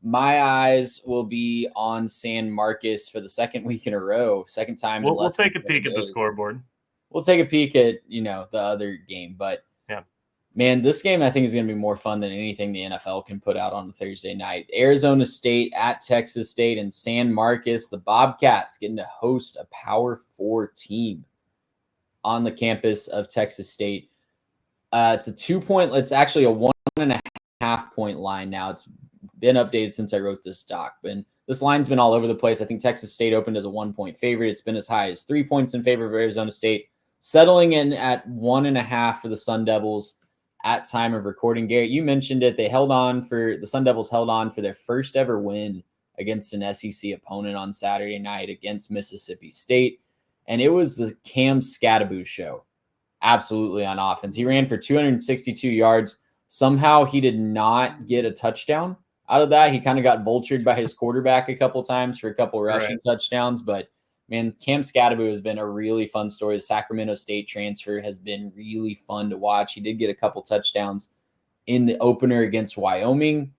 My eyes will be on San Marcos for the second week in a row, second time in We'll less than take a 7 peek at the days. scoreboard. We'll take a peek at, the other game, but Yeah. man, this game I think is going to be more fun than anything the NFL can put out on a Thursday night. Arizona State at Texas State and San Marcos, the Bobcats getting to host a Power 4 team on the campus of Texas State. It's a 2-point. It's actually a 1.5-point line now. It's been updated since I wrote this doc, but this line's been all over the place. I think Texas State opened as a 1-point favorite. It's been as high as 3 points in favor of Arizona State, settling in at 1.5 for the Sun Devils at time of recording. Garrett, you mentioned it. The Sun Devils held on for their first ever win against an SEC opponent on Saturday night against Mississippi State. And it was the Cam Scattaboo show. Absolutely on offense. He ran for 262 yards. Somehow he did not get a touchdown out of that. He kind of got vultured by his quarterback a couple times for a couple rushing touchdowns. But man, Cam Scattaboo has been a really fun story. The Sacramento State transfer has been really fun to watch. He did get a couple touchdowns in the opener against Wyoming.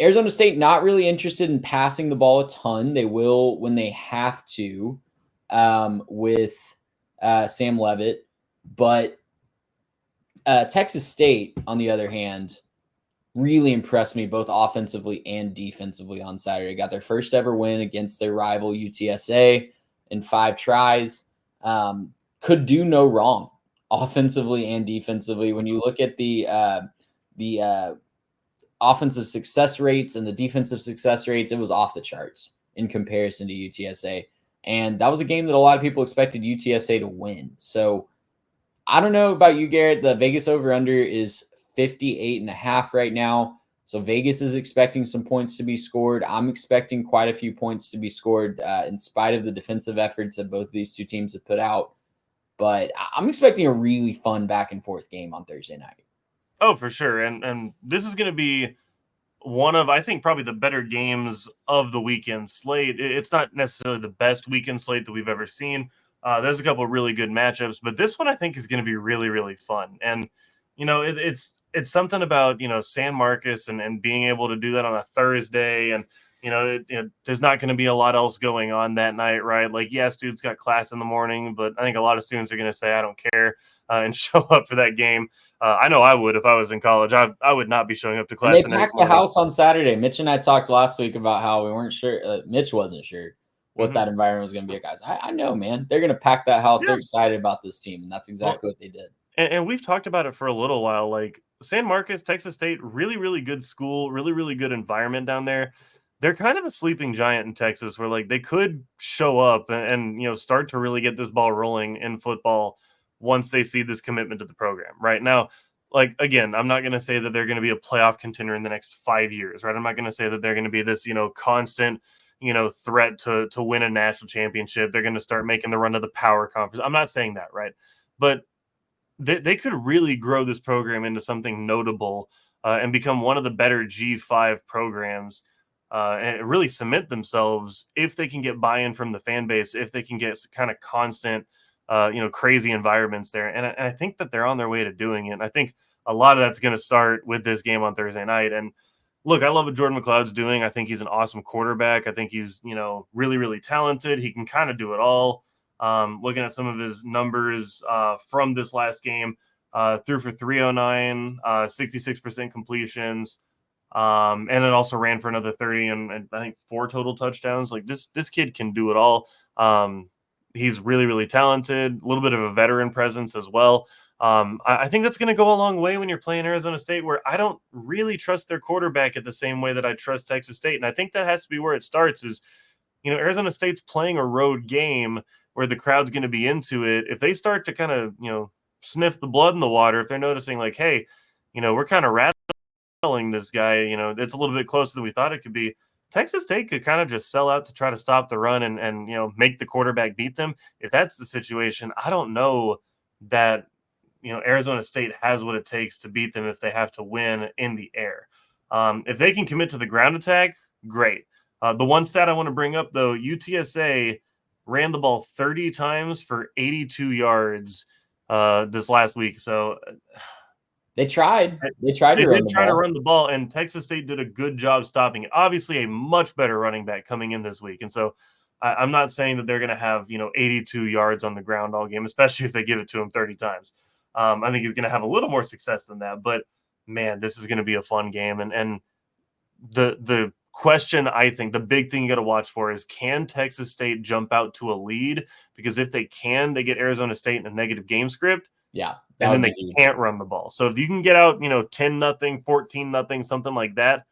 Arizona State not really interested in passing the ball a ton. They will when they have to with Sam Leavitt. But Texas State, on the other hand, really impressed me both offensively and defensively on Saturday. Got their first ever win against their rival UTSA in 5 tries. Could do no wrong offensively and defensively. When you look at the offensive success rates and the defensive success rates, it was off the charts in comparison to UTSA. And that was a game that a lot of people expected UTSA to win. So I don't know about you, Garrett. The Vegas over-under is 58.5 right now. So Vegas is expecting some points to be scored. I'm expecting quite a few points to be scored in spite of the defensive efforts that both of these two teams have put out. But I'm expecting a really fun back and forth game on Thursday night. Oh, for sure. And this is going to be one of, I think, probably the better games of the weekend slate. It's not necessarily the best weekend slate that we've ever seen. There's a couple of really good matchups, but this one I think is going to be really, really fun. And, it's something about, San Marcos and being able to do that on a Thursday. And, there's not going to be a lot else going on that night, right? Like, yeah, students got class in the morning, but I think a lot of students are going to say, I don't care, and show up for that game. I know I would if I was in college. I would not be showing up to class. And they packed the house on Saturday. Mitch and I talked last week about how we weren't sure. Mitch wasn't sure what that environment was going to be. Guys, I know, man. They're going to pack that house. Yeah. They're excited about this team, and that's exactly what they did. And we've talked about it for a little while. Like San Marcos, Texas State, really, really good school, really, really good environment down there. They're kind of a sleeping giant in Texas where like they could show up and start to really get this ball rolling in football once they see this commitment to the program. Right now, like, again, I'm not going to say that they're going to be a playoff contender in the next 5 years, right? I'm not going to say that they're going to be this, constant, threat to win a national championship. They're going to start making the run to the power conference. I'm not saying that, right? But they could really grow this program into something notable and become one of the better G5 programs and really cement themselves if they can get buy-in from the fan base, if they can get kind of constant, crazy environments there. And I think that they're on their way to doing it. And I think a lot of that's going to start with this game on Thursday night. And look, I love what Jordan McLeod's doing. I think he's an awesome quarterback. I think he's, really, really talented. He can kind of do it all. Looking at some of his numbers from this last game, threw for 309, 66% completions, and then also ran for another 30 and I think 4 total touchdowns. Like this kid can do it all. He's really, really talented, a little bit of a veteran presence as well. I think that's going to go a long way when you're playing Arizona State, where I don't really trust their quarterback at the same way that I trust Texas State. And I think that has to be where it starts is, Arizona State's playing a road game where the crowd's going to be into it. If they start to kind of, sniff the blood in the water, if they're noticing like, hey, we're kind of rattling this guy, it's a little bit closer than we thought it could be. Texas State could kind of just sell out to try to stop the run and make the quarterback beat them. If that's the situation, I don't know that, Arizona State has what it takes to beat them if they have to win in the air. If they can commit to the ground attack, great. The one stat I want to bring up, though, UTSA ran the ball 30 times for 82 yards this last week. So They tried. They tried They to run did the try to ball. run the ball, and Texas State did a good job stopping it. Obviously, a much better running back coming in this week. And so I'm not saying that they're going to have, 82 yards on the ground all game, especially if they give it to him 30 times. I think he's going to have a little more success than that. But, man, this is going to be a fun game. And the question, I think, the big thing you got to watch for is, can Texas State jump out to a lead? Because if they can, they get Arizona State in a negative game script. Yeah. And then they can't run the ball. So if you can get out, 10-0, 14-0, something like that,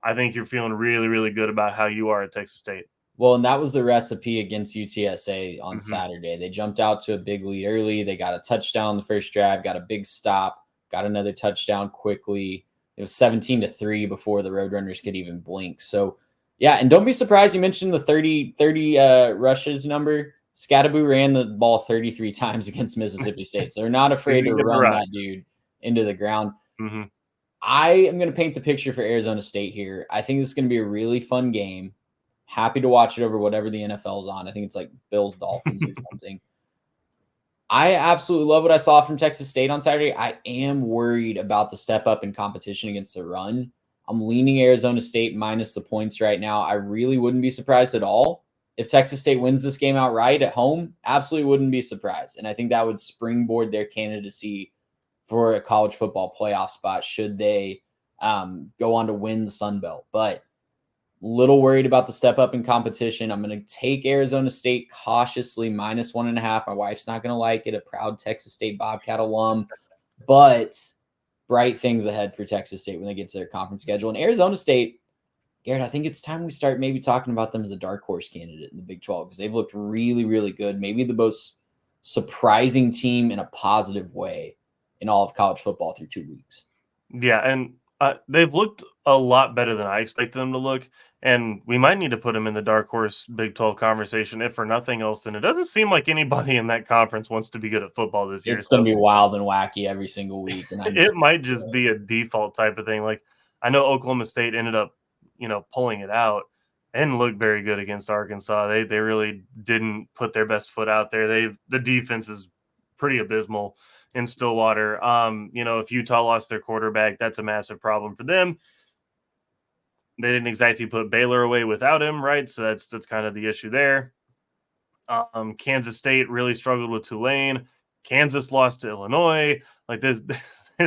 I think you're feeling really, really good about how you are at Texas State. Well, and that was the recipe against UTSA on Saturday. They jumped out to a big lead early. They got a touchdown on the first drive, got a big stop, got another touchdown quickly. It was 17-3 before the Roadrunners could even blink. So, yeah, and don't be surprised you mentioned the 30 rushes number. Scattaboo ran the ball 33 times against Mississippi State. So they're not afraid to run that dude into the ground. Mm-hmm. I am going to paint the picture for Arizona State here. I think this is going to be a really fun game. Happy to watch it over whatever the NFL's on. I think it's like Bills, Dolphins or something. I absolutely love what I saw from Texas State on Saturday. I am worried about the step up in competition against the run. I'm leaning Arizona State minus the points right now. I really wouldn't be surprised at all if Texas State wins this game outright at home. Absolutely wouldn't be surprised. And I think that would springboard their candidacy for a college football playoff spot should they go on to win the Sun Belt. But a little worried about the step up in competition. I'm going to take Arizona State cautiously minus 1.5. My wife's not going to like it, a proud Texas State Bobcat alum. But bright things ahead for Texas State when they get to their conference schedule. And Arizona State, Garrett, I think it's time we start maybe talking about them as a dark horse candidate in the Big 12 because they've looked really, really good. Maybe the most surprising team in a positive way in all of college football through 2 weeks. Yeah, and they've looked a lot better than I expected them to look, and we might need to put them in the dark horse Big 12 conversation, if for nothing else. Then it doesn't seem like anybody in that conference wants to be good at football this year. It's going to be wild and wacky every single week. And it might just be a default type of thing. Like, I know Oklahoma State ended up, pulling it out and looked very good against Arkansas. They really didn't put their best foot out there. The defense is pretty abysmal in Stillwater. If Utah lost their quarterback, that's a massive problem for them. They didn't exactly put Baylor away without him, right? So that's kind of the issue there. Kansas State really struggled with Tulane. Kansas lost to Illinois. Like there's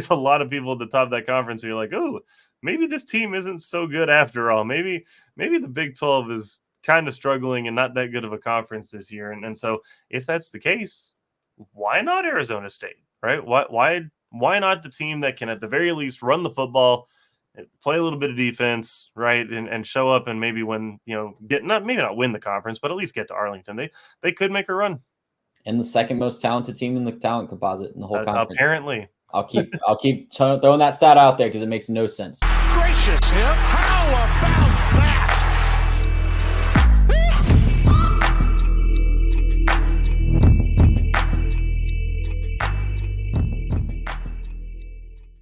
a lot of people at the top of that conference who are like, oh, maybe this team isn't so good after all. Maybe the Big 12 is kind of struggling and not that good of a conference this year. And so if that's the case, why not Arizona State, right? Why not the team that can at the very least run the football, play a little bit of defense, right, and show up and maybe win, maybe not win the conference, but at least get to Arlington. They could make a run. And the second most talented team in the talent composite in the whole conference. Apparently. I'll keep throwing that stat out there because it makes no sense. Gracious him! How about